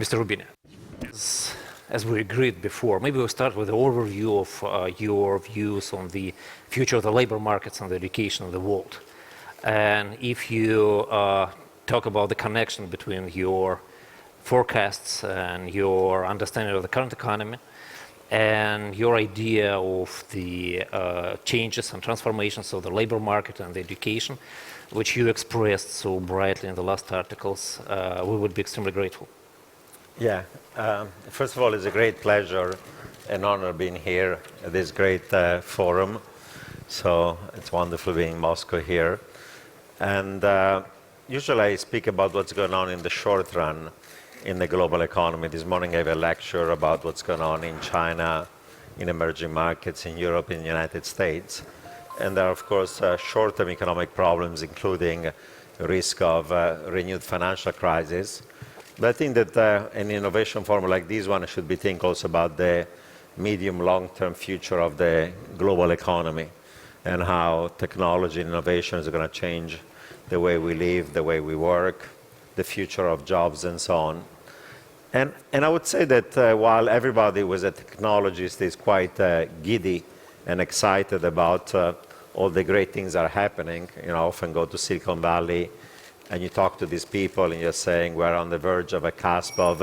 Mr. Rubini, as we agreed before, maybe we'll start with the overview of your views on the future of the labor markets and the education of the world. And if you talk about the connection between your forecasts and your understanding of the current economy and your idea of the changes and transformations of the labor market and the education, which you expressed so brightly in the last articles, we would be extremely grateful. Yeah, first of all, it's a great pleasure and honor being here at this great forum. So it's wonderful being in Moscow here. And usually I speak about what's going on in the short run in the global economy. This morning I have a lecture about what's going on in China, in emerging markets, in Europe, in the United States. And there are, of course, short-term economic problems, including the risk of renewed financial crisis. But I think that an innovation forum like this one should be thinking also about the medium, long-term future of the global economy and how technology and innovation is going to change the way we live, the way we work, the future of jobs, and so on. And I would say that while everybody who is a technologist is quite giddy and excited about all the great things that are happening, I often go to Silicon Valley and you talk to these people and you're saying we're on the verge of a cusp of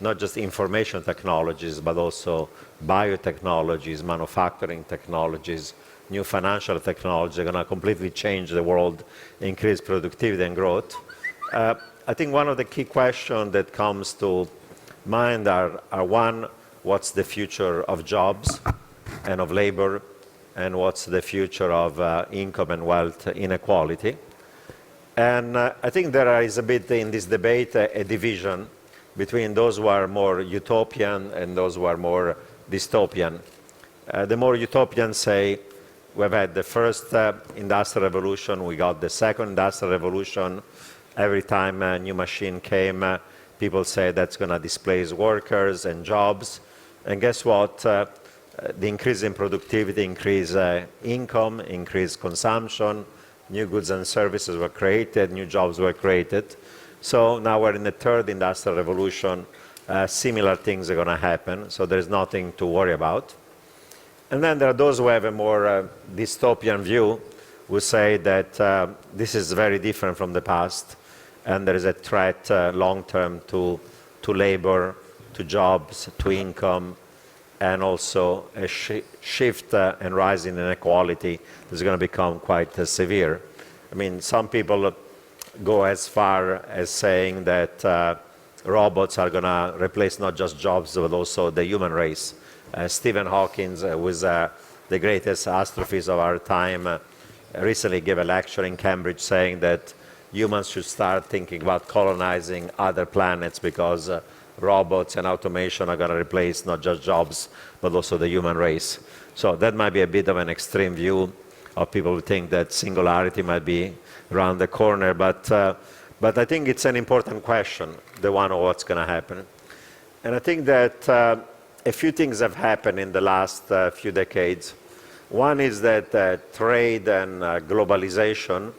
not just information technologies, but also biotechnologies, manufacturing technologies, new financial technology are going to completely change the world, increase productivity and growth. I think one of the key questions that comes to mind are one, what's the future of jobs and of labor, and what's the future of income and wealth inequality. And I think there is a bit in this debate a division between those who are more utopian and those who are more dystopian. The more utopians say, we've had the first industrial revolution, we got the second industrial revolution. Every time a new machine came, people say that's going to displace workers and jobs. And guess what? The increase in productivity, increase income, increased consumption, new goods and services were created, new jobs were created. So now we're in the third industrial revolution. Similar things are going to happen, so there's nothing to worry about. And then there are those who have a more dystopian view, who say that this is very different from the past, and there is a threat long-term to labor, to jobs, to income, and also a shift and rise in inequality that's going to become quite severe. I mean, some people go as far as saying that robots are going to replace not just jobs, but also the human race. Stephen Hawking, who was the greatest astrophysicist of our time, recently gave a lecture in Cambridge saying that humans should start thinking about colonizing other planets because robots and automation are going to replace not just jobs, but also the human race. So that might be a bit of an extreme view of people who think that singularity might be around the corner. But I think it's an important question, the one of what's going to happen. And I think that a few things have happened in the last few decades. One is that trade and globalization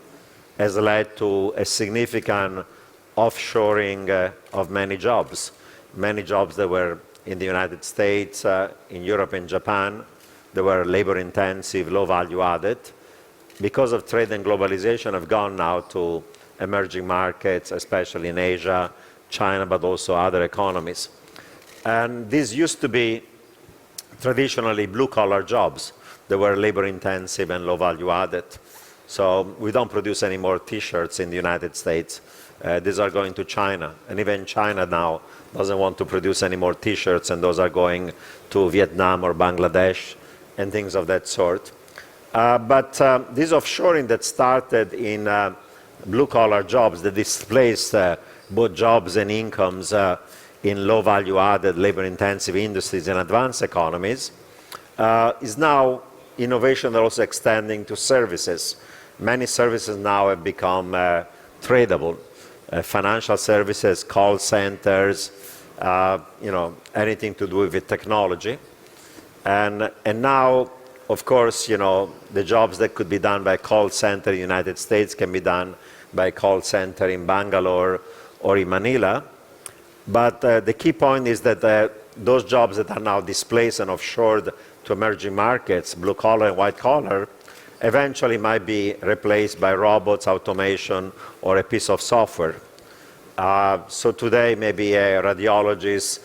has led to a significant offshoring of many jobs that were in the United States, in Europe and Japan. They were labor-intensive, low-value added. Because of trade and globalization, have gone now to emerging markets, especially in Asia, China, but also other economies. And these used to be traditionally blue-collar jobs. They were labor-intensive and low-value added. So we don't produce any more T-shirts in the United States. These are going to China. And even China now doesn't want to produce any more T-shirts, and those are going to Vietnam or Bangladesh and things of that sort. But this offshoring that started in blue-collar jobs that displaced both jobs and incomes in low-value added, labor-intensive industries and advanced economies is now innovation that also extending to services. Many services now have become tradable. Financial services, call centers, anything to do with technology. And now, of course, the jobs that could be done by a call center in the United States can be done by a call center in Bangalore or in Manila. But the key point is that those jobs that are now displaced and offshored to emerging markets, blue collar and white collar, eventually might be replaced by robots, automation, or a piece of software. So today, maybe a radiologist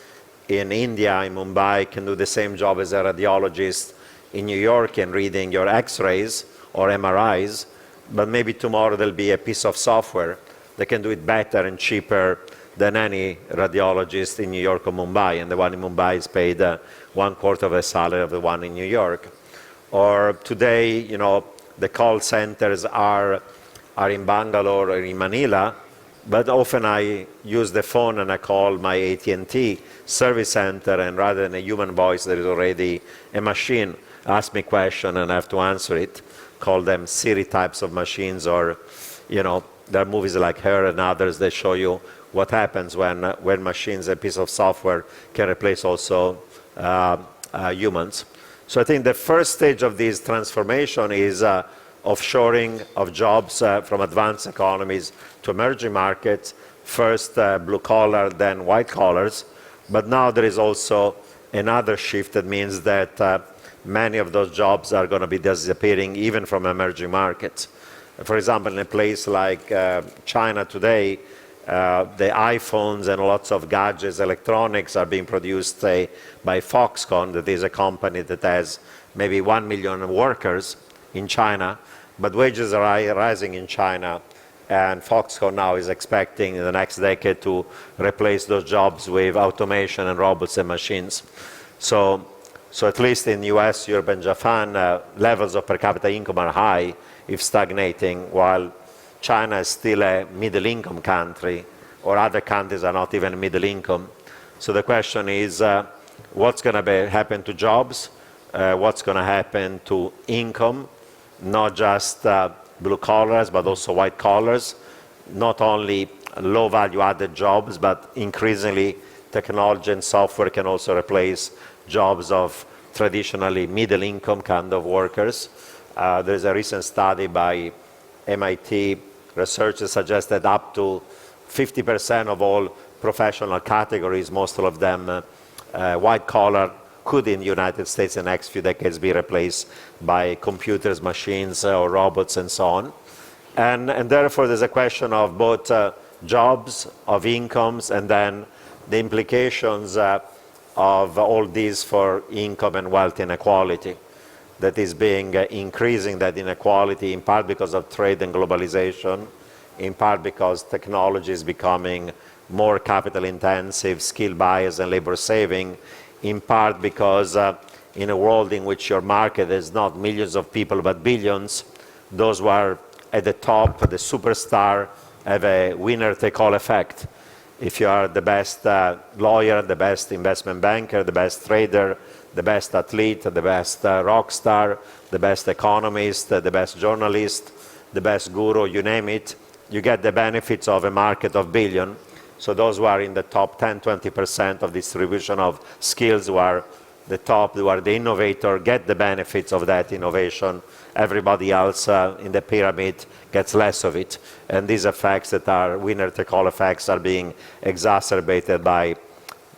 in India, in Mumbai, can do the same job as a radiologist in New York in reading your X-rays or MRIs, but maybe tomorrow there'll be a piece of software that can do it better and cheaper than any radiologist in New York or Mumbai, and the one in Mumbai is paid 1/4 of the salary of the one in New York. Or today, you know, the call centers are in Bangalore or in Manila, but often I use the phone and I call my AT&T service center, and rather than a human voice, there is already a machine ask me a question and I have to answer it. Call them Siri types of machines, or, you know, there are movies like Her and others that show you what happens when machines, a piece of software, can replace also humans. So I think the first stage of this transformation is offshoring of jobs from advanced economies to emerging markets, first blue collar, then white collars. But now there is also another shift that means that many of those jobs are going to be disappearing even from emerging markets. For example, in a place like China today, the iPhones and lots of gadgets, electronics are being produced, say, by Foxconn, that is a company that has maybe 1 million workers in China, but wages are rising in China, and Foxconn now is expecting in the next decade to replace those jobs with automation and robots and machines. So at least in US, Europe, and Japan, levels of per capita income are high, if stagnating, while China is still a middle-income country, or other countries are not even middle income. So the question is, what's going to happen to jobs? What's going to happen to income? Not just blue collars, but also white collars. Not only low value added jobs, but increasingly technology and software can also replace jobs of traditionally middle income kind of workers. There's a recent study by MIT researchers suggest that up to 50% of all professional categories, most of them white collar, could in the United States in the next few decades be replaced by computers, machines, or robots, and so on. And therefore, there's a question of both jobs, of incomes, and then the implications of all these for income and wealth inequality that is being increasing that inequality, in part because of trade and globalization, in part because technology is becoming more capital intensive, skill bias, and labor saving, in part because in a world in which your market is not millions of people but billions, those who are at the top, the superstar, have a winner-take-all effect. If you are the best lawyer, the best investment banker, the best trader, the best athlete, the best rock star, the best economist, the best journalist, the best guru, you name it, you get the benefits of a market of billion. So those who are in the top 10, 20% of distribution of skills, who are the top, who are the innovator, get the benefits of that innovation. Everybody else in the pyramid gets less of it. And these effects that are winner-take-all effects are being exacerbated by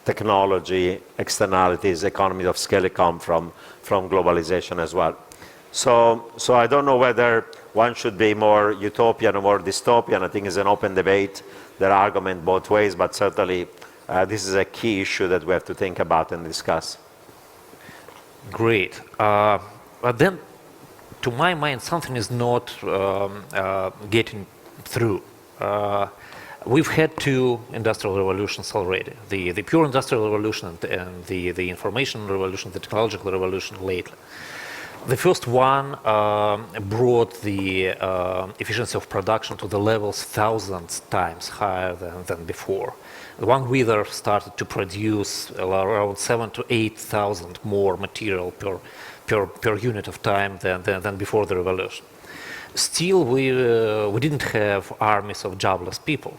technology, externalities, economies of scale that come from globalization as well. So I don't know whether one should be more utopian or more dystopian. I think it's an open debate. There are arguments both ways, but certainly this is a key issue that we have to think about and discuss. Great. But then, to my mind, something is not getting through. We've had two industrial revolutions already, the pure industrial revolution and the information revolution, the technological revolution lately. The first one brought the efficiency of production to the levels thousands times higher than before. One wheeler started to produce around 7,000 to 8,000 more material per unit of time than before the revolution. Still, we didn't have armies of jobless people.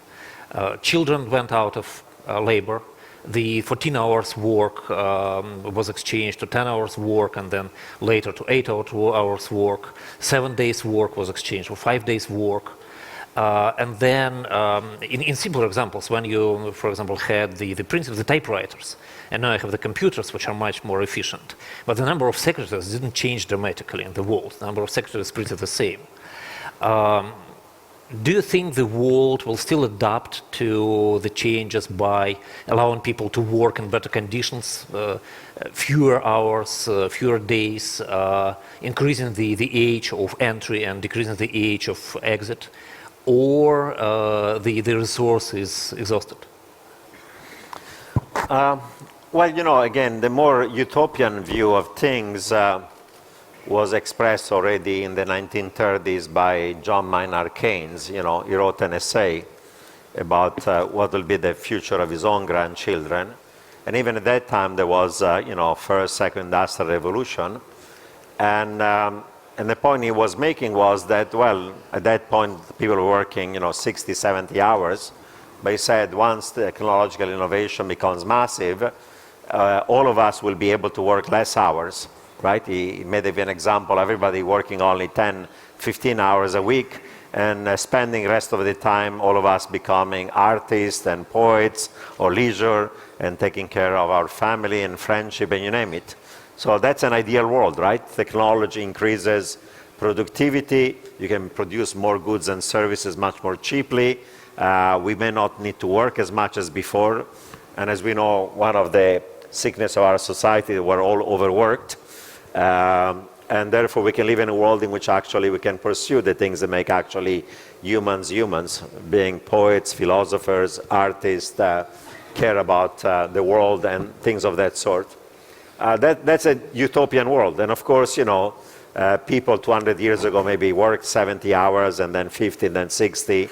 Children went out of labor. The 14 hours work was exchanged to 10 hours work, and then later to 8 hours work. 7 days work was exchanged for 5 days work. And then, in simpler examples, when you, for example, had the principle of the typewriters, and now you have the computers, which are much more efficient, but the number of secretaries didn't change dramatically in the world. The number of secretaries is pretty the same. Do you think the world will still adapt to the changes by allowing people to work in better conditions, fewer hours, fewer days, increasing the age of entry and decreasing the age of exit, or the resource is exhausted? Well, you know, again, the more utopian view of things was expressed already in the 1930s by John Maynard Keynes. You know, he wrote an essay about what will be the future of his own grandchildren. And even at that time, there was, you know, first, second industrial revolution. And the point he was making was that, well, at that point, people were working, you know, 60, 70 hours. But he said once technological innovation becomes massive, all of us will be able to work less hours. Right? He made an example, everybody working only 10, 15 hours a week and spending the rest of the time, all of us becoming artists and poets or leisure and taking care of our family and friendship and you name it. So that's an ideal world, right? Technology increases productivity, you can produce more goods and services much more cheaply, we may not need to work as much as before, and as we know, one of the sickness of our society, we're all overworked. And therefore we can live in a world in which actually we can pursue the things that make actually humans, being poets, philosophers, artists, care about the world and things of that sort. That's a utopian world. And of course, you know, people 200 years ago maybe worked 70 hours and then 50, then 60.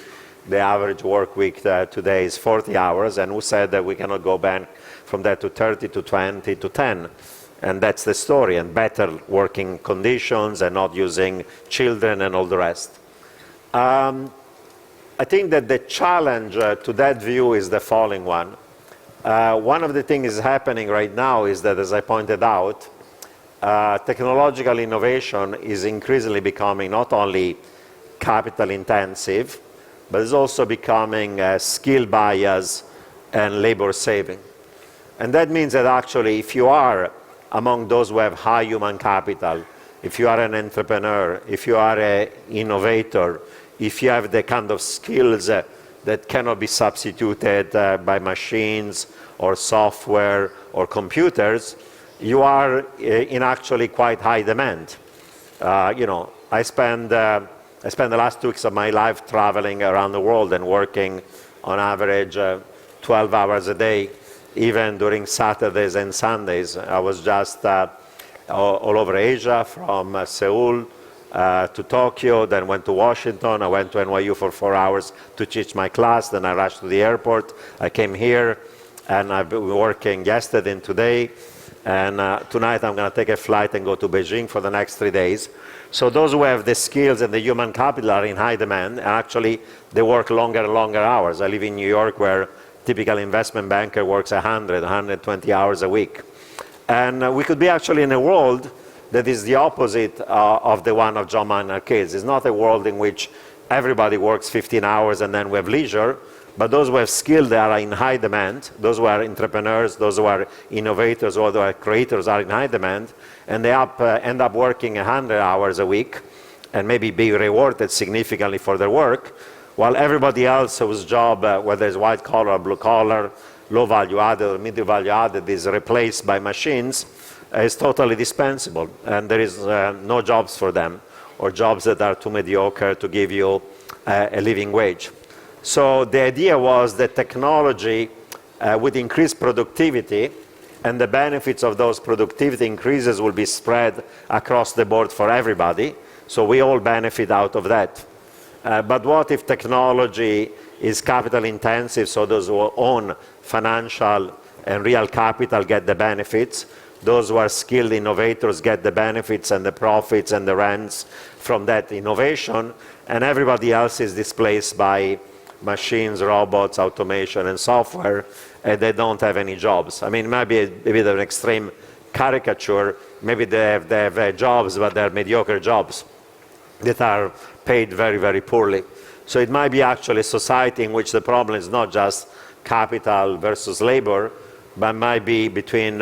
The average work week today is 40 hours. And who said that we cannot go back from that to 30, to 20, to 10? And that's the story, and better working conditions and not using children and all the rest. I think that the challenge to that view is the following one. One of the things happening right now is that, as I pointed out, technological innovation is increasingly becoming not only capital intensive, but it's also becoming skill bias and labor saving. And that means that actually if you are among those who have high human capital, if you are an entrepreneur, if you are an innovator, if you have the kind of skills that cannot be substituted by machines or software or computers, you are in actually quite high demand. You know, I spent the last 2 weeks of my life traveling around the world and working on average 12 hours a day. Even during Saturdays and Sundays. I was just all over Asia, from Seoul to Tokyo, then went to Washington. I went to NYU for 4 hours to teach my class, then I rushed to the airport. I came here, and I've been working yesterday and today, and tonight I'm going to take a flight and go to Beijing for the next 3 days. So those who have the skills and the human capital are in high demand, and actually they work longer and longer hours. I live in New York, where typical investment banker works 100, 120 hours a week. And we could be actually in a world that is the opposite of the one of John Maynard Keynes. It's not a world in which everybody works 15 hours and then we have leisure, but those who have skill, they are in high demand. Those who are entrepreneurs, those who are innovators, or who are creators are in high demand, and they end up working 100 hours a week and maybe be rewarded significantly for their work, while everybody else whose job, whether it's white collar or blue collar, low value added or medium value added, is replaced by machines, is totally dispensable. And there is no jobs for them, or jobs that are too mediocre to give you a living wage. So the idea was that technology would increase productivity, and the benefits of those productivity increases will be spread across the board for everybody. So we all benefit out of that. But what if technology is capital intensive, so those who own financial and real capital get the benefits, those who are skilled innovators get the benefits and the profits and the rents from that innovation, and everybody else is displaced by machines, robots, automation, and software, and they don't have any jobs. I mean, it might be a bit of an extreme caricature. Maybe they have jobs, but they're mediocre jobs that are paid very, very poorly. So it might be actually a society in which the problem is not just capital versus labor, but might be between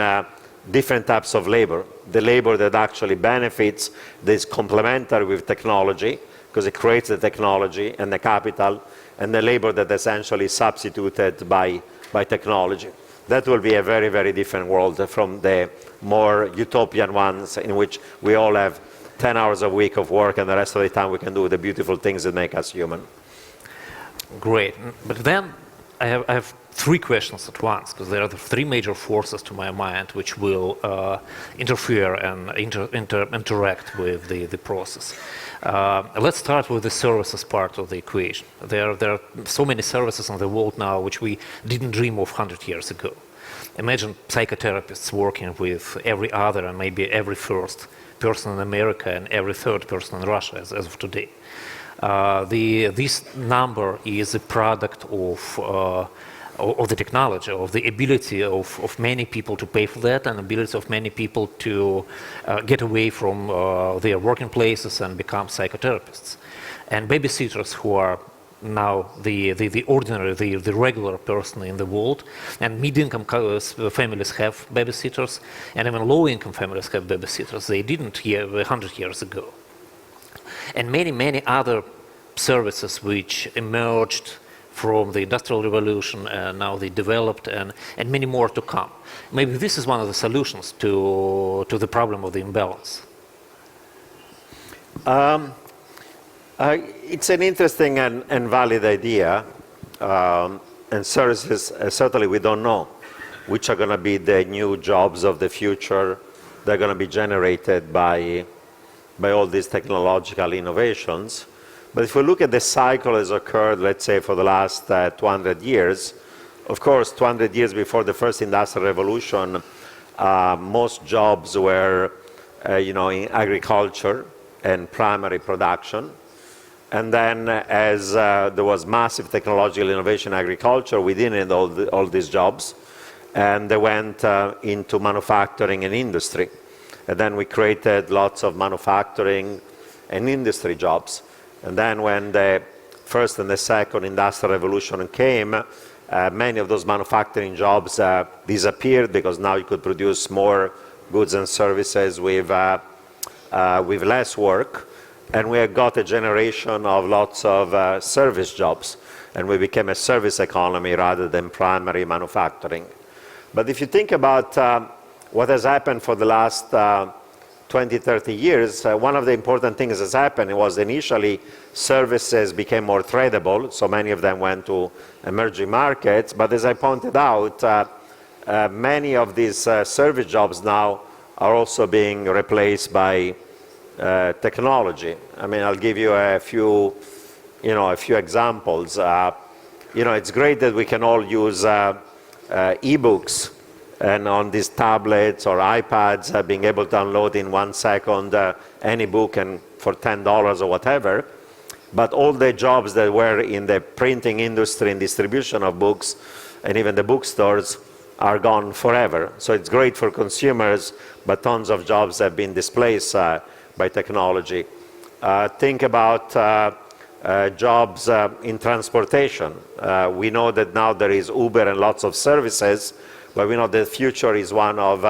different types of labor. The labor that actually benefits, that is complementary with technology, because it creates the technology and the capital, and the labor that essentially is substituted by technology. That will be a very, very different world from the more utopian ones in which we all have 10 hours a week of work and the rest of the time we can do the beautiful things that make us human. Great. But then I have three questions at once, because there are the three major forces to my mind which will interfere and interact with the process. Let's start with the services part of the equation. There are so many services in the world now which we didn't dream of 100 years ago. Imagine psychotherapists working with every other and maybe every first person in America and every third person in Russia as of today. This number is a product of the technology, of the ability of many people to pay for that, and ability of many people to get away from their working places and become psychotherapists. And babysitters who are now the ordinary, the regular person in the world, and mid-income families have babysitters, and even low-income families have babysitters. They didn't 100 years ago. And many other services which emerged from the Industrial Revolution, and now they developed, and many more to come. Maybe this is one of the solutions to the problem of the imbalance. It's an interesting and valid idea, and services, certainly we don't know which are going to be the new jobs of the future that are going to be generated by all these technological innovations. But if we look at the cycle as occurred, let's say, for the last 200 years, of course, 200 years before the first industrial revolution, most jobs were, in agriculture and primary production. And then as there was massive technological innovation in agriculture, we didn't need all these jobs. And they went into manufacturing and industry. And then we created lots of manufacturing and industry jobs. And then when the first and the second industrial revolution came, many of those manufacturing jobs disappeared, because now you could produce more goods and services with less work. And we got a generation of lots of service jobs. And we became a service economy rather than primary manufacturing. But if you think about what has happened for the last 20, 30 years, one of the important things that's happened was initially services became more tradable, so many of them went to emerging markets. But as I pointed out, many of these service jobs now are also being replaced by technology. I mean, I'll give you a few examples. It's great that we can all use e-books, and on these tablets or iPads, being able to download in 1 second any book and for $10 or whatever. But all the jobs that were in the printing industry and distribution of books, and even the bookstores, are gone forever. So it's great for consumers, but tons of jobs have been displaced by technology. Think about jobs in transportation. We know that now there is Uber and lots of services, but we know the future is one of,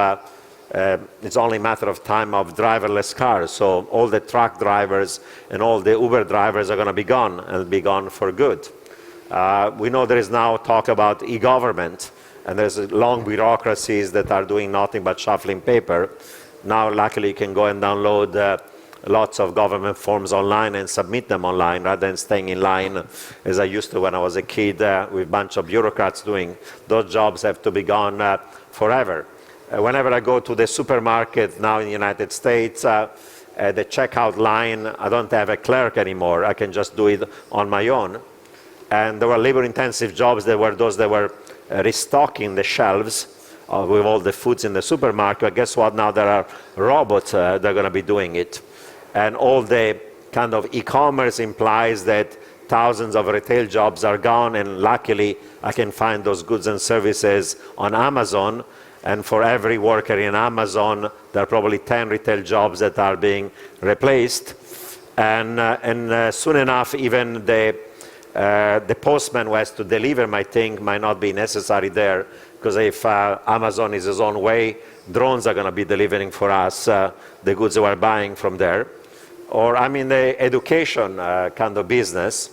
it's only a matter of time of driverless cars. So all the truck drivers and all the Uber drivers are going to be gone, and be gone for good. We know there is now talk about e-government, and there's long bureaucracies that are doing nothing but shuffling paper. Now, luckily, you can go and download lots of government forms online and submit them online, rather than staying in line as I used to when I was a kid with a bunch of bureaucrats doing. Those jobs have to be gone forever. Whenever I go to the supermarket now in the United States, the checkout line, I don't have a clerk anymore. I can just do it on my own. And there were labor-intensive jobs that were those that were restocking the shelves with all the foods in the supermarket. But guess what? Now there are robots that are going to be doing it. And all the kind of e-commerce implies that thousands of retail jobs are gone, and luckily I can find those goods and services on Amazon. And for every worker in Amazon, there are probably 10 retail jobs that are being replaced. And soon enough, even the The postman who has to deliver my thing might not be necessary there, because if Amazon is its own way, drones are going to be delivering for us the goods we're buying from there. Or I'm in the education kind of business.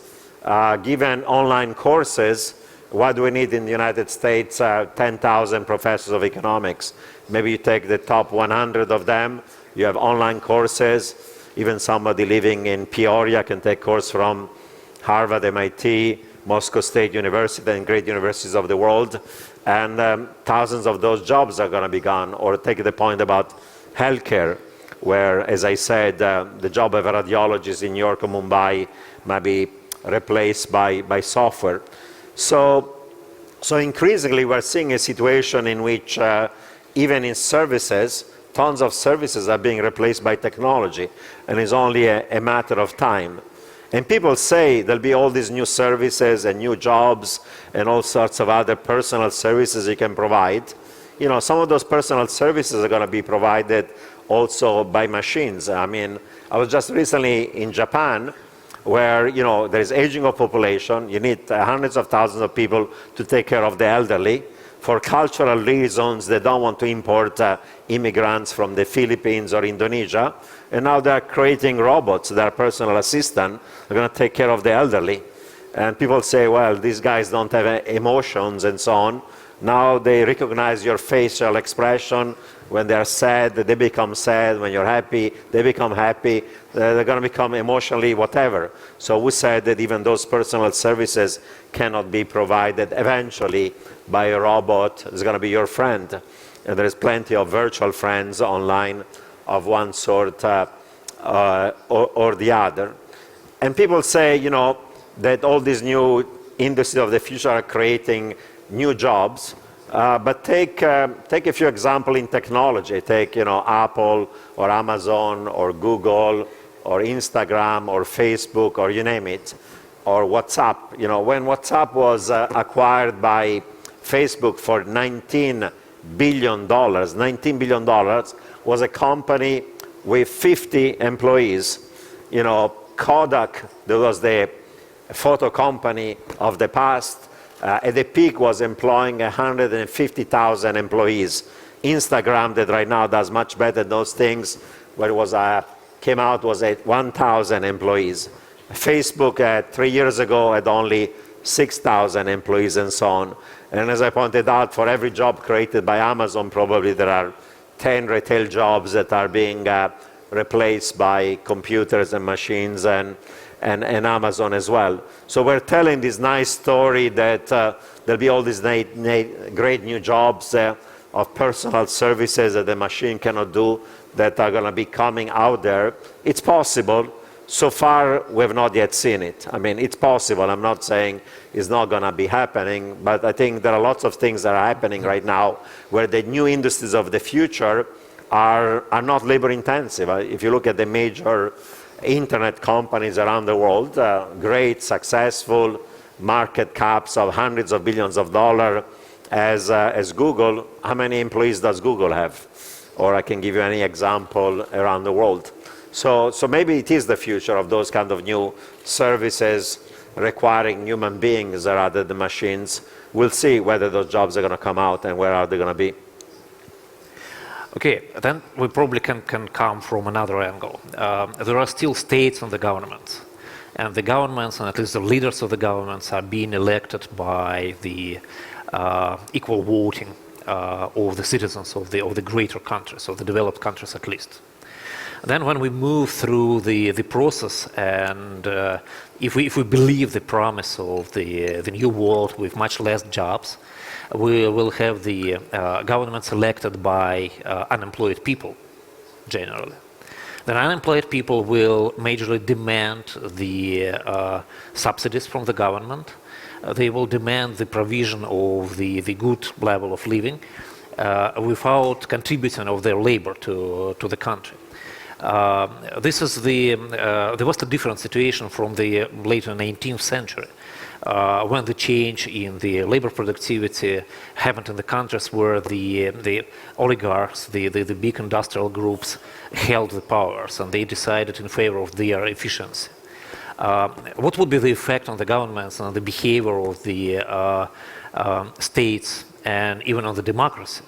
Given online courses, what do we need in the United States? 10,000 professors of economics. Maybe you take the top 100 of them, you have online courses. Even somebody living in Peoria can take course from Harvard, MIT, Moscow State University, and great universities of the world. And thousands of those jobs are going to be gone. Or take the point about healthcare, where, as I said, the job of a radiologist in New York or Mumbai might be replaced by software. So increasingly we're seeing a situation in which even in services, tons of services are being replaced by technology, and it's only a matter of time. And people say there'll be all these new services and new jobs and all sorts of other personal services you can provide. You know, some of those personal services are going to be provided also by machines. I mean, I was just recently in Japan, where, you know, there is aging of population. You need hundreds of thousands of people to take care of the elderly. For cultural reasons, they don't want to import immigrants from the Philippines or Indonesia. And now they're creating robots, their personal assistant, they're going to take care of the elderly. And people say, well, these guys don't have emotions and so on. Now they recognize your facial expression. When they're sad, they become sad. When you're happy, they become happy. They're going to become emotionally whatever. So we said that even those personal services cannot be provided eventually by a robot. It's going to be your friend. And there's plenty of virtual friends online of one sort or the other. And people say, you know, that all these new industries of the future are creating new jobs. But take a few examples in technology. Take, you know, Apple or Amazon or Google or Instagram or Facebook or you name it, or WhatsApp. You know, when WhatsApp was acquired by Facebook for $19 billion, $19 billion was a company with 50 employees. You know, Kodak, that was the photo company of the past, at the peak was employing 150,000 employees. Instagram, that right now does much better than those things, where it was came out was at 1,000 employees. Facebook 3 years ago had only 6,000 employees and so on. And as I pointed out, for every job created by Amazon, probably there are 10 retail jobs that are being replaced by computers and machines and Amazon as well. So we're telling this nice story that there'll be all these great new jobs of personal services that the machine cannot do that are going to be coming out there. It's possible. So far, we have not yet seen it. I mean, it's possible. I'm not saying it's not going to be happening, but I think there are lots of things that are happening right now where the new industries of the future are not labor intensive. If you look at the major internet companies around the world, great, successful, market caps of hundreds of billions of dollars as Google, how many employees does Google have? Or I can give you any example around the world. So maybe it is the future of those kind of new services requiring human beings rather than machines. We'll see whether those jobs are going to come out and where are they going to be. Okay, then we probably can come from another angle. There are still states and the governments. And the governments, and at least the leaders of the governments, are being elected by the equal voting of the citizens of the greater countries, of the developed countries at least. Then when we move through the process, and if we believe the promise of the new world with much less jobs, we will have the governments elected by unemployed people, generally. Then unemployed people will majorly demand the subsidies from the government. They will demand the provision of the good level of living without contributing of their labor to the country. This is there was a different situation from the later 19th century, when the change in the labor productivity happened in the countries where the oligarchs, the big industrial groups, held the powers, and they decided in favor of their efficiency. what would be the effect on the governments and on the behavior of the states and even on the democracy?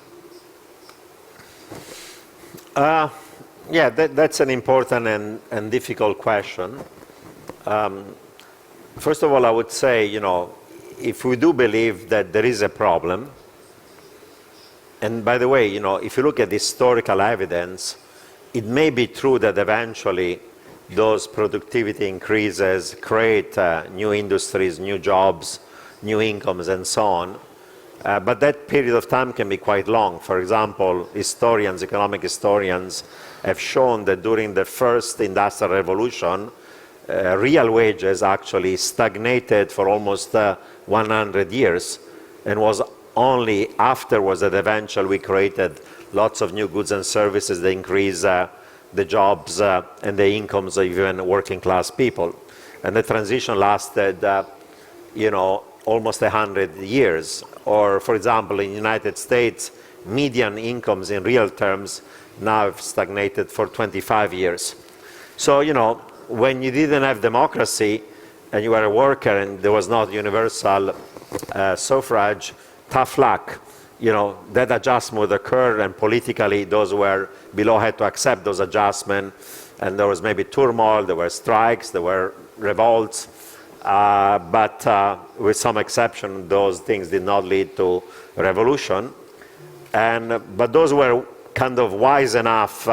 Yeah, that's an important and difficult question. First of all, I would say, if we do believe that there is a problem, and by the way, if you look at historical evidence, it may be true that eventually those productivity increases create new industries, new jobs, new incomes, and so on. But that period of time can be quite long. For example, economic historians, have shown that during the first industrial revolution, real wages actually stagnated for almost 100 years, and was only afterwards that eventually we created lots of new goods and services that increase the jobs and the incomes of even working class people. And the transition lasted, almost 100 years. Or, for example, in the United States, median incomes in real terms now have stagnated for 25 years. So, when you didn't have democracy and you were a worker and there was not universal suffrage, tough luck. That adjustment would occur, and politically those who were below had to accept those adjustments, and there was maybe turmoil, there were strikes, there were revolts, but with some exception, those things did not lead to revolution. But those were kind of wise enough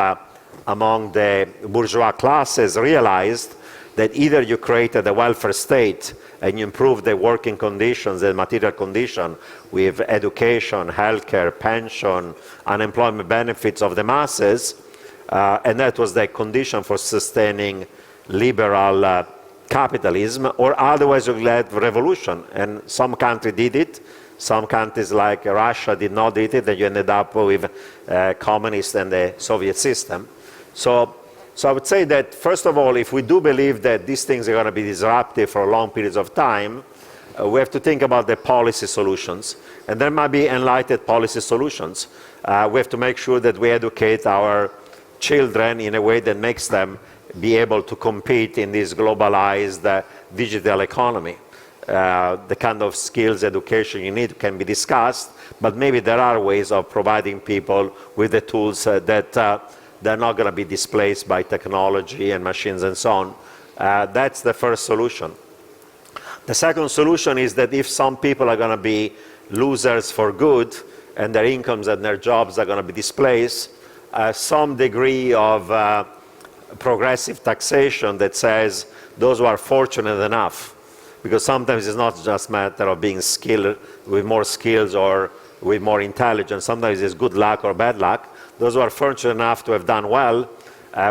among the bourgeois classes realized that either you created a welfare state and you improved the working conditions, the material condition with education, healthcare, pension, unemployment benefits of the masses, and that was the condition for sustaining liberal capitalism, or otherwise you led revolution. And some countries did it. Some countries like Russia did not do it, and you ended up with communist and the Soviet system. So I would say that, first of all, if we do believe that these things are going to be disruptive for long periods of time, we have to think about the policy solutions. And there might be enlightened policy solutions. We have to make sure that we educate our children in a way that makes them be able to compete in this globalized digital economy. The kind of skills education you need can be discussed, but maybe there are ways of providing people with the tools that they're not going to be displaced by technology and machines and so on. That's the first solution. The second solution is that if some people are going to be losers for good and their incomes and their jobs are going to be displaced, some degree of progressive taxation that says those who are fortunate enough, because sometimes it's not just a matter of being skilled with more skills or with more intelligence, sometimes it's good luck or bad luck. Those who are fortunate enough to have done well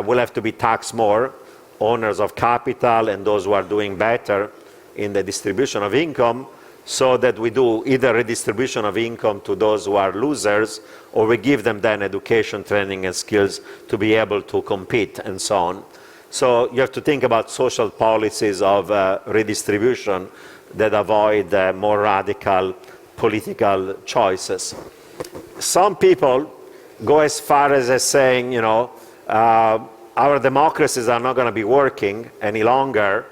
will have to be taxed more, owners of capital and those who are doing better in the distribution of income, so that we do either redistribution of income to those who are losers, or we give them then education, training and skills to be able to compete and so on. So you have to think about social policies of redistribution that avoid more radical political choices. Some people go as far as saying, our democracies are not going to be working any longer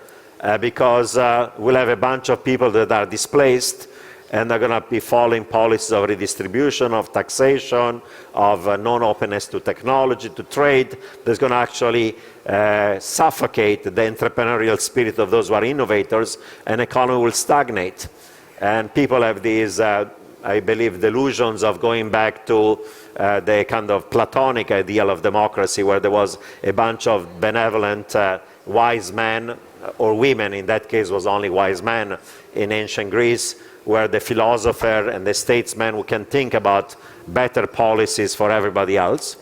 because we'll have a bunch of people that are displaced and they're going to be following policies of redistribution, of taxation, of non-openness to technology, to trade. That's going to actually suffocate the entrepreneurial spirit of those who are innovators, and economy will stagnate. And people have these, I believe, delusions of going back to the kind of Platonic ideal of democracy, where there was a bunch of benevolent wise men, or women, in that case was only wise men in ancient Greece, where the philosopher and the statesman who can think about better policies for everybody else.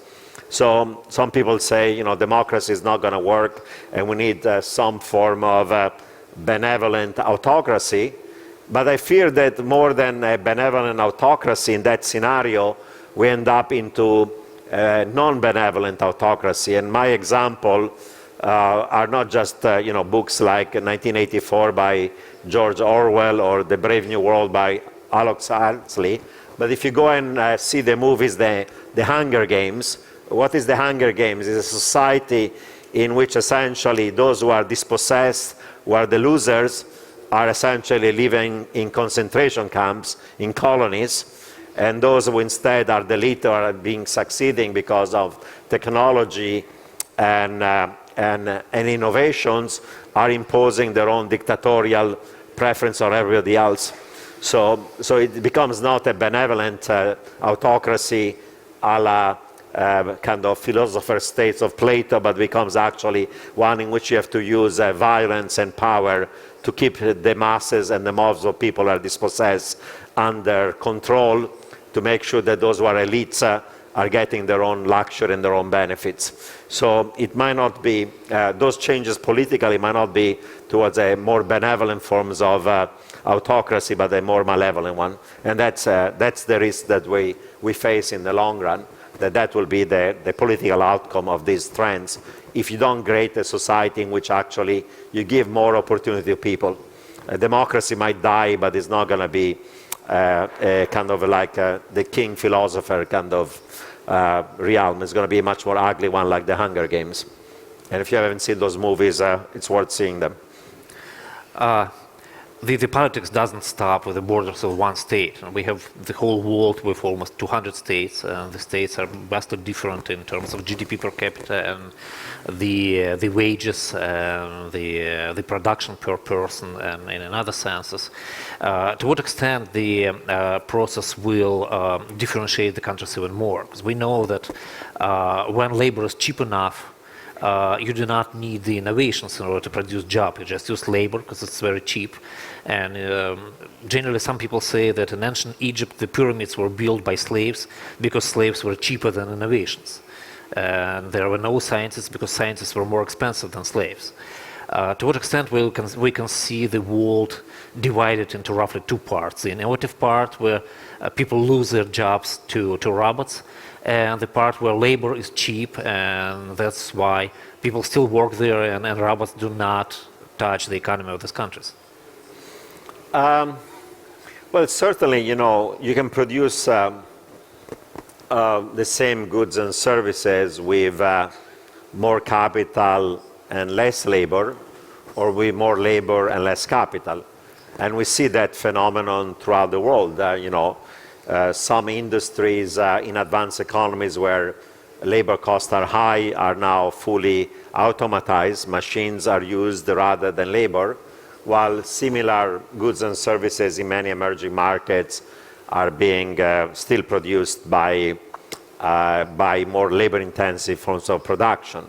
So some people say, democracy is not going to work and we need some form of benevolent autocracy. But I fear that more than a benevolent autocracy in that scenario, we end up into non-benevolent autocracy. And my example are not just books like 1984 by George Orwell or The Brave New World by Aldous Huxley, but if you go and see the movies, the Hunger Games, what is the Hunger Games? It's a society in which essentially those who are dispossessed where the losers are essentially living in concentration camps, in colonies, and those who instead are the elite or are being succeeding because of technology and innovations are imposing their own dictatorial preference on everybody else. So it becomes not a benevolent autocracy a la kind of philosopher states of Plato, but becomes actually one in which you have to use violence and power to keep the masses and the mobs of people who are dispossessed under control, to make sure that those who are elites are getting their own luxury and their own benefits. So it might not be, those changes politically might not be towards a more benevolent forms of autocracy, but a more malevolent one. And that's the risk that we face in the long run, that will be the political outcome of these trends if you don't create a society in which actually you give more opportunity to people. A democracy might die, but it's not going to be a kind of like the king philosopher kind of realm. It's going to be a much more ugly one, like the Hunger Games. And if you haven't seen those movies, it's worth seeing them. The politics doesn't stop with the borders of one state. And we have the whole world with almost 200 states. The states are vastly different in terms of GDP per capita and the wages, the production per person, and in other senses. To what extent the process will differentiate the countries even more? Because we know that when labor is cheap enough, you do not need the innovations in order to produce jobs. You just use labor because it's very cheap. And generally some people say that in ancient Egypt the pyramids were built by slaves because slaves were cheaper than innovations. And there were no scientists because scientists were more expensive than slaves. To what extent we can see the world divided into roughly two parts: the innovative part where people lose their jobs to robots, and the part where labor is cheap, and that's why people still work there, and robots do not touch the economy of these countries. Well, certainly, you can produce the same goods and services with more capital and less labor, or with more labor and less capital. And we see that phenomenon throughout the world. Some industries in advanced economies where labor costs are high are now fully automatized. Machines are used rather than labor, while similar goods and services in many emerging markets are being still produced by more labor-intensive forms of production.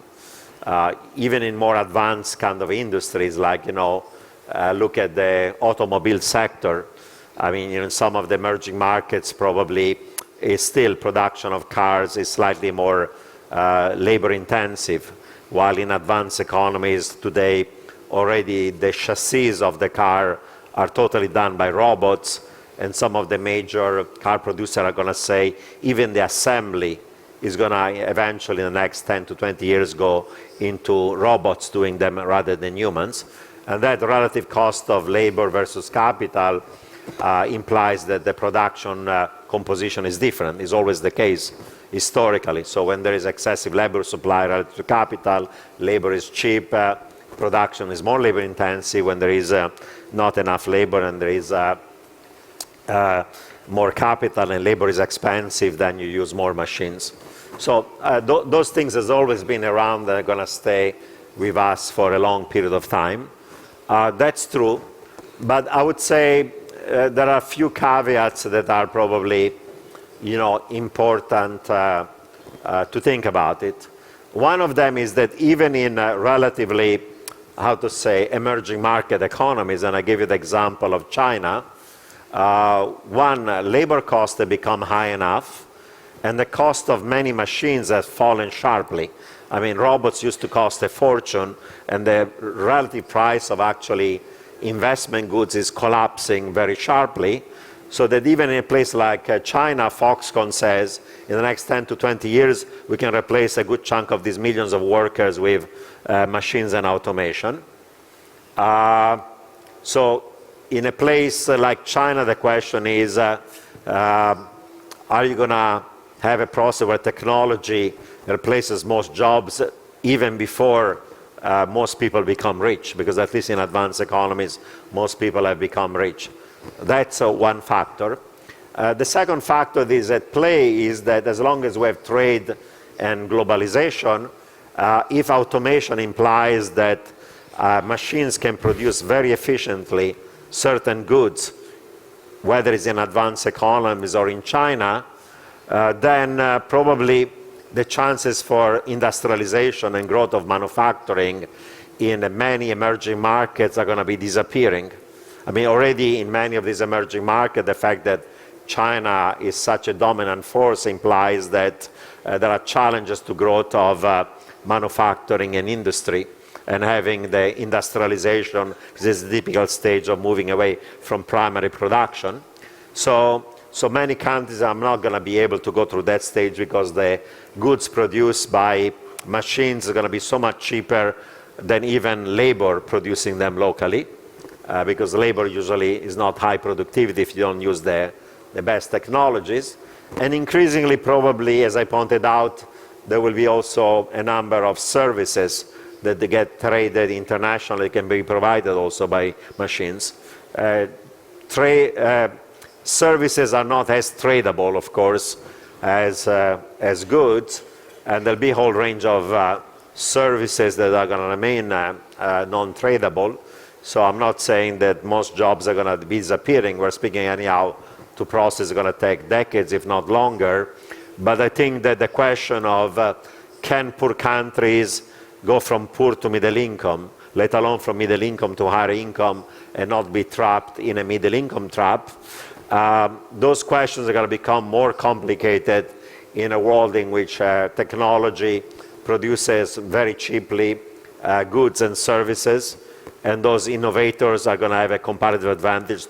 Even in more advanced kind of industries, like, look at the automobile sector. I mean, in some of the emerging markets, probably is still production of cars is slightly more labor-intensive, while in advanced economies today, already the chassis of the car are totally done by robots, and some of the major car producers are going to say even the assembly is going to eventually in the next 10 to 20 years go into robots doing them rather than humans. And that relative cost of labor versus capital implies that the production composition is different. It's always the case historically. So when there is excessive labor supply relative to capital, labor is cheap, production is more labor intensive. When there is not enough labor and there is more capital and labor is expensive, then you use more machines. So those things has always been around and are going to stay with us for a long period of time. That's true, but I would say there are a few caveats that are probably, important to think about it. One of them is that even in relatively, emerging market economies, and I give you the example of China, labor costs have become high enough, and the cost of many machines has fallen sharply. I mean, robots used to cost a fortune, and the relative price of actually investment goods is collapsing very sharply, so that even in a place like China, Foxconn says in the next 10 to 20 years, we can replace a good chunk of these millions of workers with machines and automation. So in a place like China, the question is, are you going to have a process where technology replaces most jobs even before most people become rich, because at least in advanced economies, most people have become rich. That's one factor. The second factor that is at play is that as long as we have trade and globalization, if automation implies that machines can produce very efficiently certain goods, whether it's in advanced economies or in China, then probably the chances for industrialization and growth of manufacturing in many emerging markets are going to be disappearing. I mean, already in many of these emerging markets, the fact that China is such a dominant force implies that there are challenges to growth of manufacturing and industry, and having the industrialization is the typical stage of moving away from primary production. So many countries are not going to be able to go through that stage because the goods produced by machines are going to be so much cheaper than even labor producing them locally, because labor usually is not high productivity if you don't use the best technologies. And increasingly, probably, as I pointed out, there will be also a number of services that they get traded internationally, can be provided also by machines. Services are not as tradable, of course, as goods, and there'll be a whole range of services that are going to remain non-tradable. So I'm not saying that most jobs are going to be disappearing. We're speaking anyhow to process is going to take decades, if not longer. But I think that the question of can poor countries go from poor to middle income, let alone from middle income to higher income, and not be trapped in a middle income trap, those questions are going to become more complicated in a world in which technology produces very cheaply goods and services, and those innovators are going to have a comparative advantage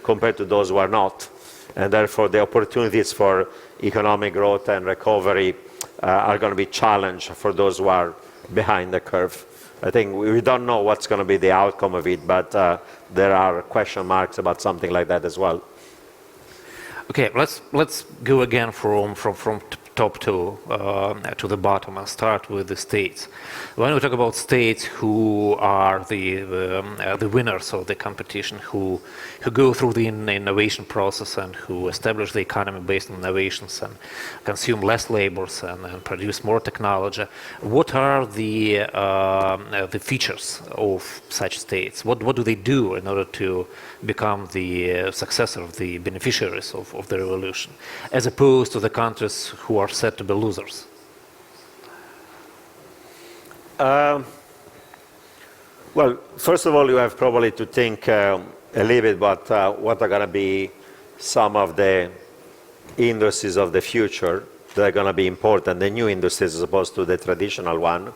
compared to those who are not. And therefore, the opportunities for economic growth and recovery are going to be challenged for those who are behind the curve. I think we don't know what's going to be the outcome of it, but there are question marks about something like that as well. Okay, let's go again from top to the bottom and start with the states. When we talk about states who are the winners of the competition, who go through the innovation process and who establish the economy based on innovations and consume less labors and produce more technology, what are the features of such states? What do they do in order to become the successor of the beneficiaries of the revolution, as opposed to the countries who are said to be losers? Well, first of all, you have probably to think a little bit about what are going to be some of the industries of the future that are going to be important, the new industries as opposed to the traditional one,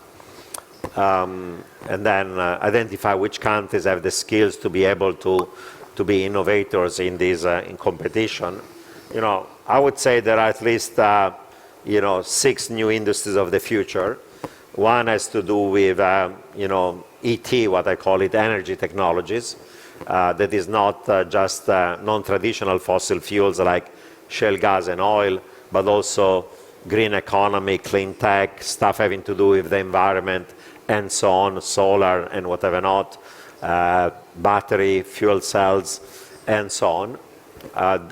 and then identify which countries have the skills to be able to be innovators in this in competition. You know, I would say there are at least 6 new industries of the future. One has to do with ET, what I call it, energy technologies. That is not just non-traditional fossil fuels like shale gas and oil, but also green economy, clean tech, stuff having to do with the environment and so on, solar and whatever not, battery, fuel cells, and so on.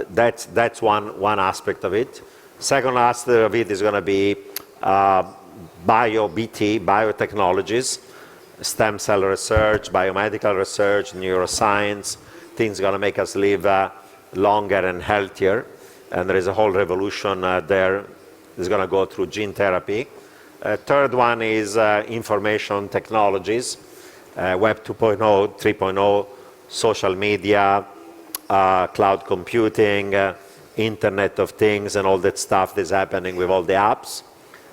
That's one aspect of it. Second aspect of it is going to be biotechnologies, stem cell research, biomedical research, neuroscience, things going to make us live longer and healthier. And there is a whole revolution there that's going to go through gene therapy. Third one is information technologies, Web 2.0, 3.0, social media, cloud computing, Internet of Things, and all that stuff that's happening with all the apps.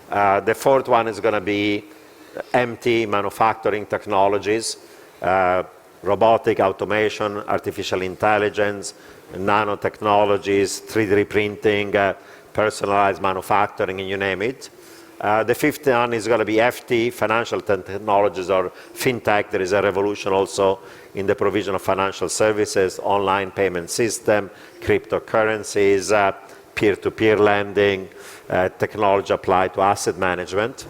The fourth one is going to be MT, manufacturing technologies, robotic automation, artificial intelligence, nanotechnologies, 3D printing, personalized manufacturing, and you name it. The fifth one is going to be FT, financial technologies, or fintech. There is a revolution also in the provision of financial services, online payment system, cryptocurrencies, peer-to-peer lending, technology applied to asset management.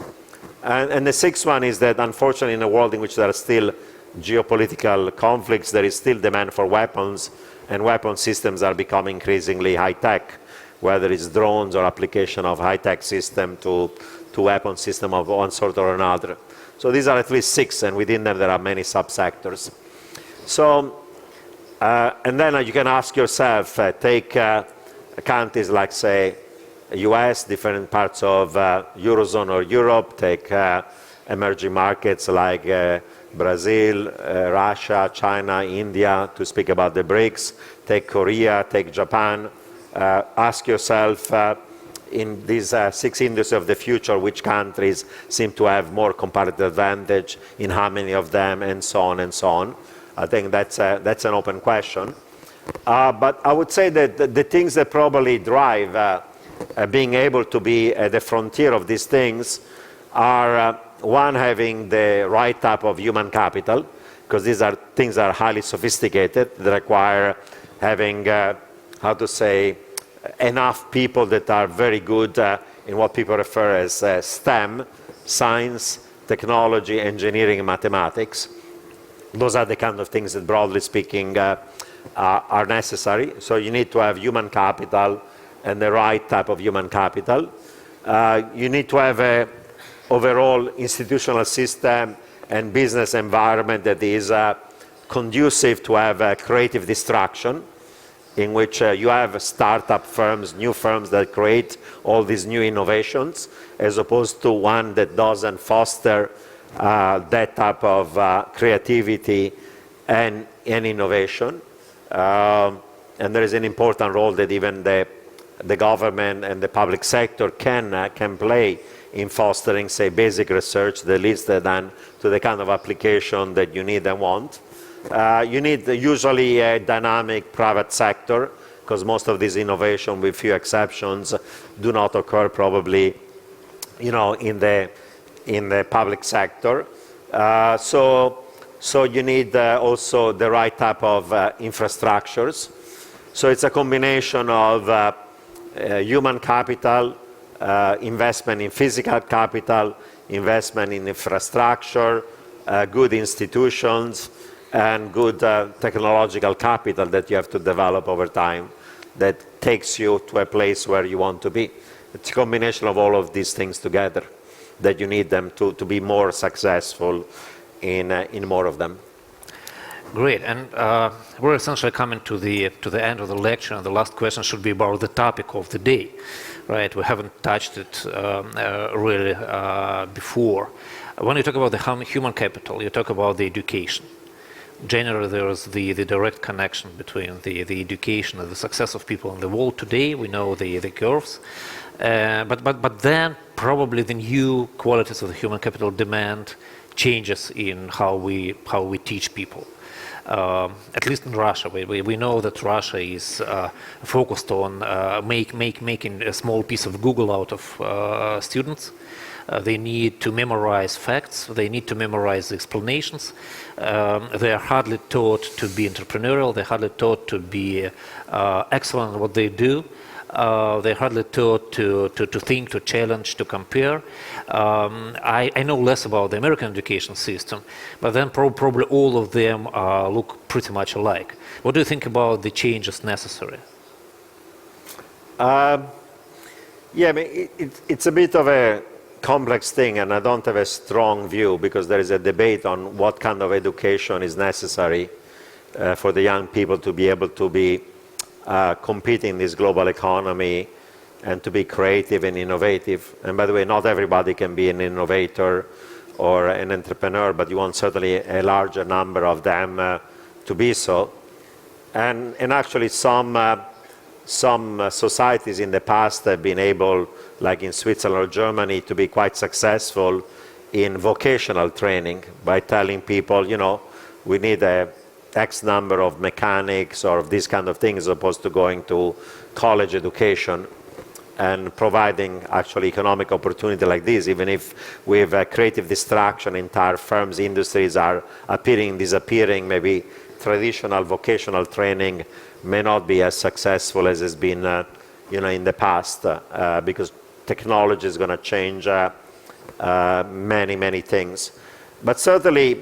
And the sixth one is that, unfortunately, in a world in which there are still geopolitical conflicts, there is still demand for weapons, and weapon systems are becoming increasingly high-tech, whether it's drones or application of high-tech system to weapon system of one sort or another. So these are at least six, and within them there are many subsectors. So, and then you can ask yourself, take countries like, say, US, different parts of Eurozone or Europe, take emerging markets like Brazil, Russia, China, India, to speak about the BRICS, take Korea, take Japan. Ask yourself, in these six industries of the future, which countries seem to have more comparative advantage, in how many of them, and so on and so on. I think that's an open question. But I would say that the things that probably drive being able to be at the frontier of these things are, one, having the right type of human capital, because these are things that are highly sophisticated, that require having, how to say, enough people that are very good in what people refer as STEM, science, technology, engineering, and mathematics. Those are the kind of things that, broadly speaking, are necessary. So you need to have human capital and the right type of human capital. You need to have an overall institutional system and business environment that is conducive to have creative destruction, in which you have startup firms, new firms that create all these new innovations, as opposed to one that doesn't foster that type of creativity and innovation. And there is an important role that even the government and the public sector can play in fostering, say, basic research that leads then to the kind of application that you need and want. You need usually a dynamic private sector, because most of these innovation, with few exceptions, do not occur probably, in the public sector. So you need also the right type of infrastructures. So it's a combination of human capital, investment in physical capital, investment in infrastructure, good institutions, and good technological capital that you have to develop over time that takes you to a place where you want to be. It's a combination of all of these things together that you need them to be more successful in more of them. Great, and we're essentially coming to the end of the lecture, and the last question should be about the topic of the day, right? We haven't touched it really before. When you talk about the human capital, you talk about the education. Generally, there is the direct connection between the education and the success of people in the world today. We know the curves, but then probably the new qualities of the human capital demand changes in how we teach people. At least in Russia, we know that Russia is focused on making a small piece of Google out of students. They need to memorize facts. They need to memorize the explanations. They are hardly taught to be entrepreneurial. They're hardly taught to be excellent at what they do. They're hardly taught to think, to challenge, to compare. I know less about the American education system, but then probably all of them look pretty much alike. What do you think about the changes necessary? Yeah, I mean, it's a bit of a complex thing, and I don't have a strong view, because there is a debate on what kind of education is necessary for the young people to be able to be competing in this global economy and to be creative and innovative. And by the way, not everybody can be an innovator or an entrepreneur, but you want certainly a larger number of them to be so. And actually some societies in the past have been able, like in Switzerland or Germany, to be quite successful in vocational training by telling people, we need a X number of mechanics or of these kind of things, as opposed to going to college education, and providing actually economic opportunity like this, even if with creative distraction, entire firms, industries are appearing, disappearing, maybe traditional vocational training may not be as successful as it's been in the past, because technology is going to change many things. But certainly,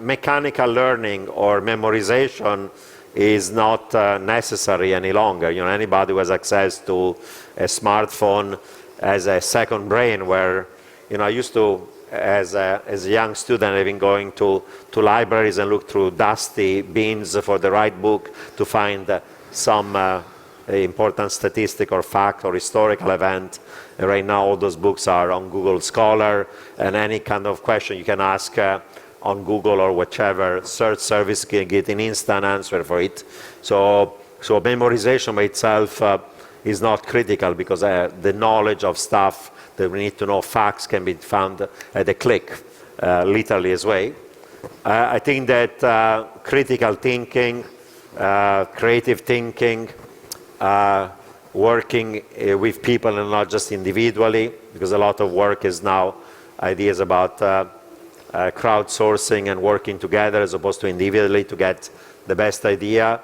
mechanical learning or memorization is not necessary any longer. You know, anybody who has access to a smartphone has a second brain where, you know, I used to, as a young student, I've been going to libraries and look through dusty bins for the right book to find some important statistic or fact or historical event. And right now all those books are on Google Scholar, and any kind of question you can ask on Google or whichever search service can get an instant answer for it. So memorization by itself is not critical, because the knowledge of stuff that we need to know, facts, can be found at a click, literally as well. I think that critical thinking, creative thinking, working with people and not just individually, because a lot of work is now ideas about crowdsourcing and working together as opposed to individually to get the best idea.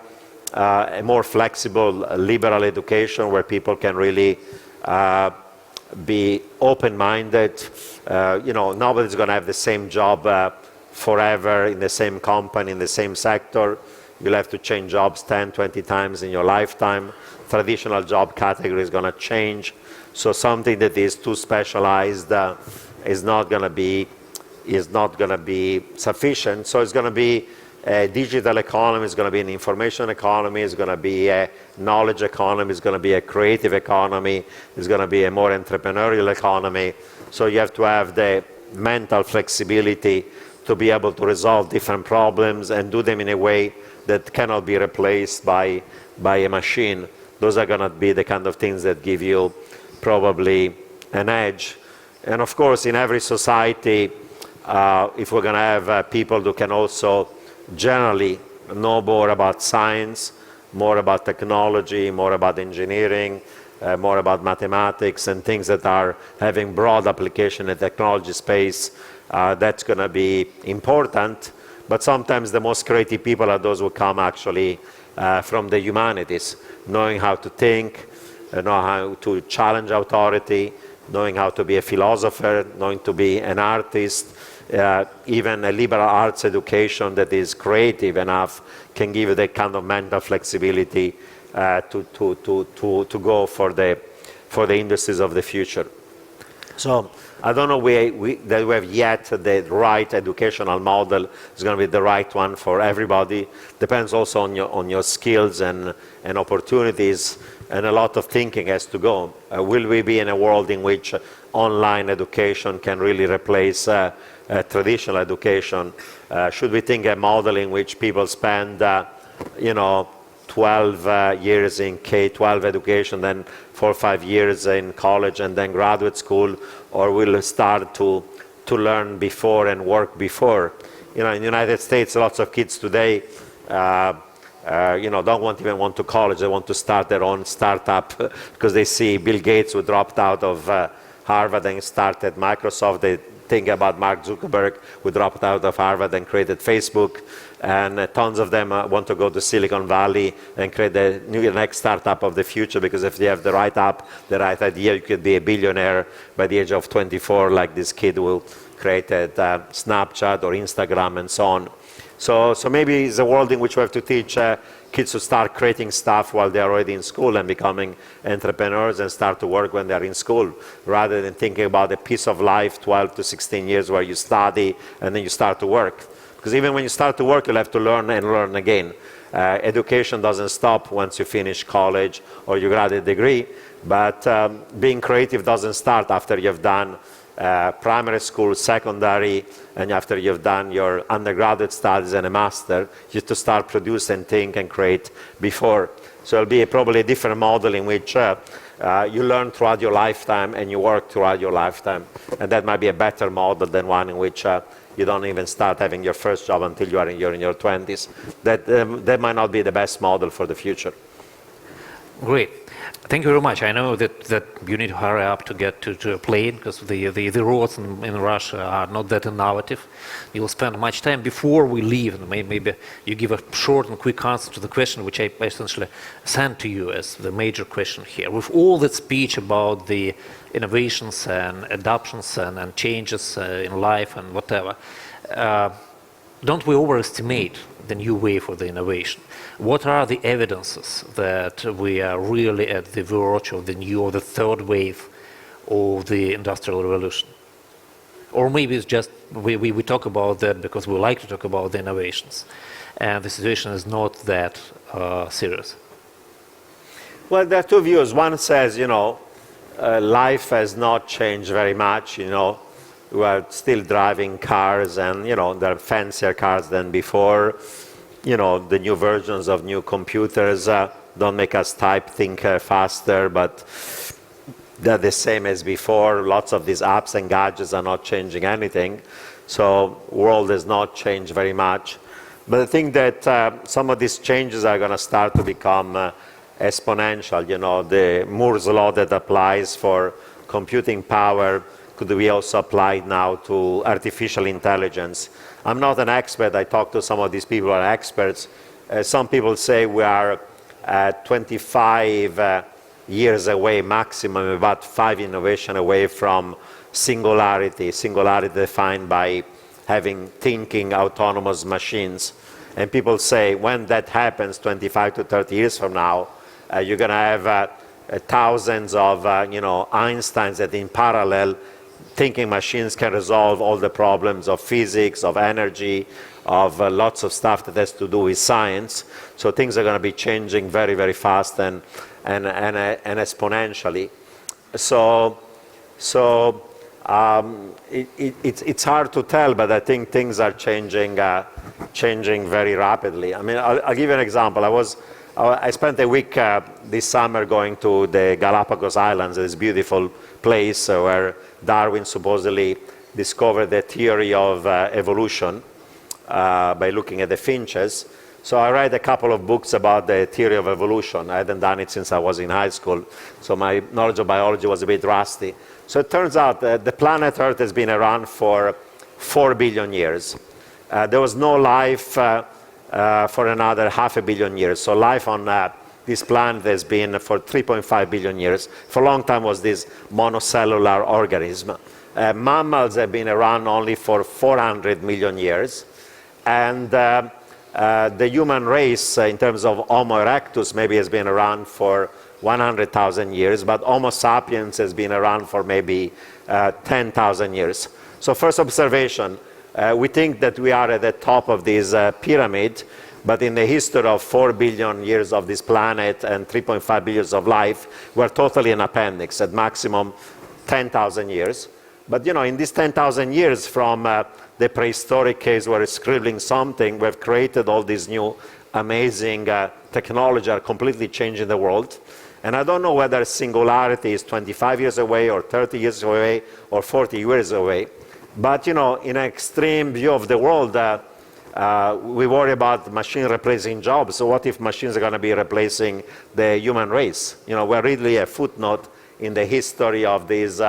A more flexible, liberal education where people can really be open-minded. You know, nobody's going to have the same job forever in the same company, in the same sector. You'll have to change jobs 10, 20 times in your lifetime. Traditional job category is going to change. So something that is too specialized is not going to be sufficient. So it's going to be a digital economy, it's going to be an information economy, it's going to be a knowledge economy, it's going to be a creative economy, it's going to be a more entrepreneurial economy. So you have to have the mental flexibility to be able to resolve different problems and do them in a way that cannot be replaced by a machine. Those are going to be the kind of things that give you probably an edge. And of course, in every society, if we're going to have people who can also generally know more about science, more about technology, more about engineering, more about mathematics and things that are having broad application in the technology space, that's going to be important. But sometimes the most creative people are those who come actually from the humanities, knowing how to think, know how to challenge authority, knowing how to be a philosopher, knowing to be an artist. Even a liberal arts education that is creative enough can give you that kind of mental flexibility to go for the industries of the future. So I don't know that we have yet the right educational model is going to be the right one for everybody. Depends also on your skills and opportunities, and a lot of thinking has to go. Will we be in a world in which online education can really replace traditional education? Should we think a model in which people spend 12 years in K-12 education, then 4 or 5 years in college and then graduate school, or will start to learn before and work before? You know, in the United States, lots of kids today don't even want to college. They want to start their own startup because they see Bill Gates, who dropped out of Harvard and started Microsoft. They think about Mark Zuckerberg, who dropped out of Harvard and created Facebook. And tons of them want to go to Silicon Valley and create the next startup of the future, because if they have the right app, the right idea, you could be a billionaire by the age of 24, like this kid who created Snapchat or Instagram and so on. So maybe it's a world in which we have to teach kids to start creating stuff while they're already in school and becoming entrepreneurs and start to work when they're in school, rather than thinking about a piece of life, 12 to 16 years, where you study and then you start to work. Because even when you start to work, you'll have to learn and learn again. Education doesn't stop once you finish college or you graduate degree, but being creative doesn't start after you've done primary school, secondary, and after you've done your undergraduate studies and a master. You have to start produce and think and create before. So it'll be probably a different model in which you learn throughout your lifetime and you work throughout your lifetime. And that might be a better model than one in which you don't even start having your first job until you're in your 20s. That might not be the best model for the future. Great. Thank you very much. I know that you need to hurry up to get to a plane because the roads in Russia are not that innovative. You will spend much time before we leave, and maybe you give a short and quick answer to the question which I essentially sent to you as the major question here. With all that speech about the innovations and adoptions and changes in life and whatever, don't we overestimate the new wave for the innovation? What are the evidences that we are really at the verge of the new or the third wave of the Industrial Revolution? Or maybe it's just we talk about that because we like to talk about the innovations, and the situation is not that serious. Well, there are two views. One says, life has not changed very much, We are still driving cars and, there are fancier cars than before. The new versions of new computers don't make us think faster, but they're the same as before. Lots of these apps and gadgets are not changing anything. So world has not changed very much. But I think that some of these changes are going to start to become exponential. The Moore's law that applies for computing power could be also applied now to artificial intelligence. I'm not an expert. I talk to some of these people who are experts. Some people say we are 25 years away maximum, about 5 innovation away from singularity. Singularity defined by having thinking autonomous machines. And people say when that happens 25 to 30 years from now, you're going to have thousands of Einsteins that in parallel thinking machines can resolve all the problems of physics, of energy, of lots of stuff that has to do with science. So things are going to be changing very, very fast and exponentially. So it's hard to tell, but I think things are changing very rapidly. I mean, I'll give you an example. I spent a week this summer going to the Galapagos Islands, this beautiful place where Darwin supposedly discovered the theory of evolution by looking at the finches. So I read a couple of books about the theory of evolution. I hadn't done it since I was in high school, so my knowledge of biology was a bit rusty. So it turns out that the planet Earth has been around for 4 billion years. There was no life for another 500 million years. So life on this planet has been for 3.5 billion years. For a long time was this monocellular organism. Mammals have been around only for 400 million years. And the human race, in terms of Homo erectus, maybe has been around for 100,000 years, but Homo sapiens has been around for maybe 10,000 years. So first observation, we think that we are at the top of this pyramid, but in the history of 4 billion years of this planet and 3.5 billion of life, we're totally an appendix, at maximum 10,000 years. But in these 10,000 years from the prehistoric case where it's scribbling something, we've created all these new amazing technology are completely changing the world. And I don't know whether singularity is 25 years away or 30 years away or 40 years away. But in an extreme view of the world, we worry about machine replacing jobs. So what if machines are going to be replacing the human race? We're really a footnote in the history of this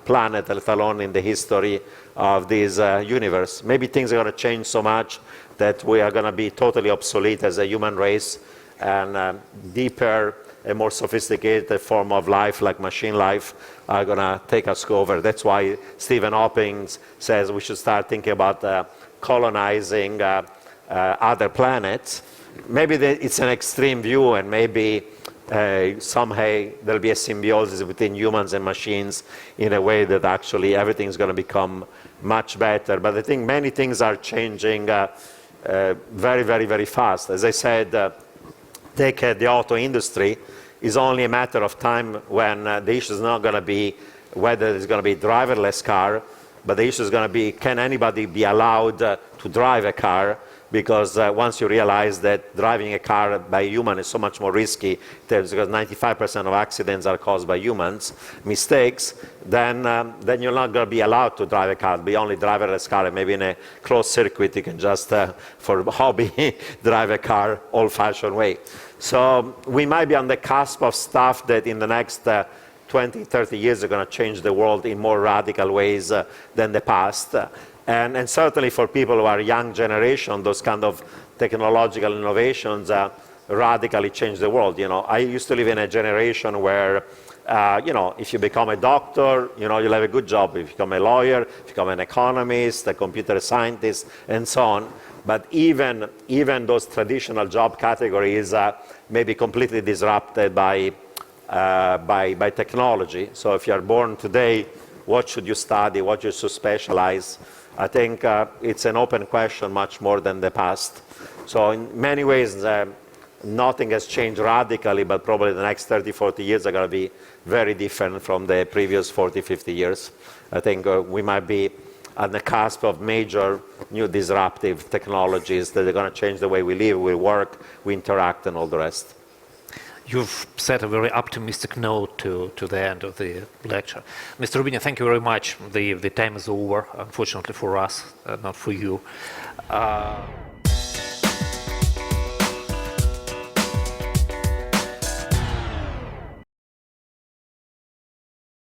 planet, let alone in the history of this universe. Maybe things are going to change so much that we are going to be totally obsolete as a human race, and deeper and more sophisticated form of life, like machine life, are going to take us over. That's why Stephen Hawking says we should start thinking about colonizing other planets. Maybe it's an extreme view, and maybe somehow there'll be a symbiosis between humans and machines in a way that actually everything's going to become much better. But I think many things are changing very, very, very fast. As I said, take the auto industry. It's only a matter of time when the issue is not going to be whether there's going to be a driverless car, but the issue is going to be, can anybody be allowed to drive a car? because once you realize that driving a car by a human is so much more risky, because 95% of accidents are caused by humans, mistakes, then you're not going to be allowed to drive a car, be only driverless car, and maybe in a closed circuit you can just, for hobby, drive a car old-fashioned way. So we might be on the cusp of stuff that in the next 20, 30 years are going to change the world in more radical ways than the past. And certainly for people who are young generation, those kind of technological innovations radically change the world. You know, I used to live in a generation where, you know, if you become a doctor, you know, you'll have a good job. If you become a lawyer, if you become an economist, a computer scientist, and so on. But even those traditional job categories may be completely disrupted by technology. So if you are born today, what should you study? What you should specialize? I think it's an open question much more than the past. So in many ways, nothing has changed radically, but probably the next 30, 40 years are going to be very different from the previous 40, 50 years. I think we might be at the cusp of major new disruptive technologies that are going to change the way we live, we work, we interact, and all the rest. You've set a very optimistic note to the end of the lecture. Mr. Rubini, thank you very much. The time is over, unfortunately for us, not for you.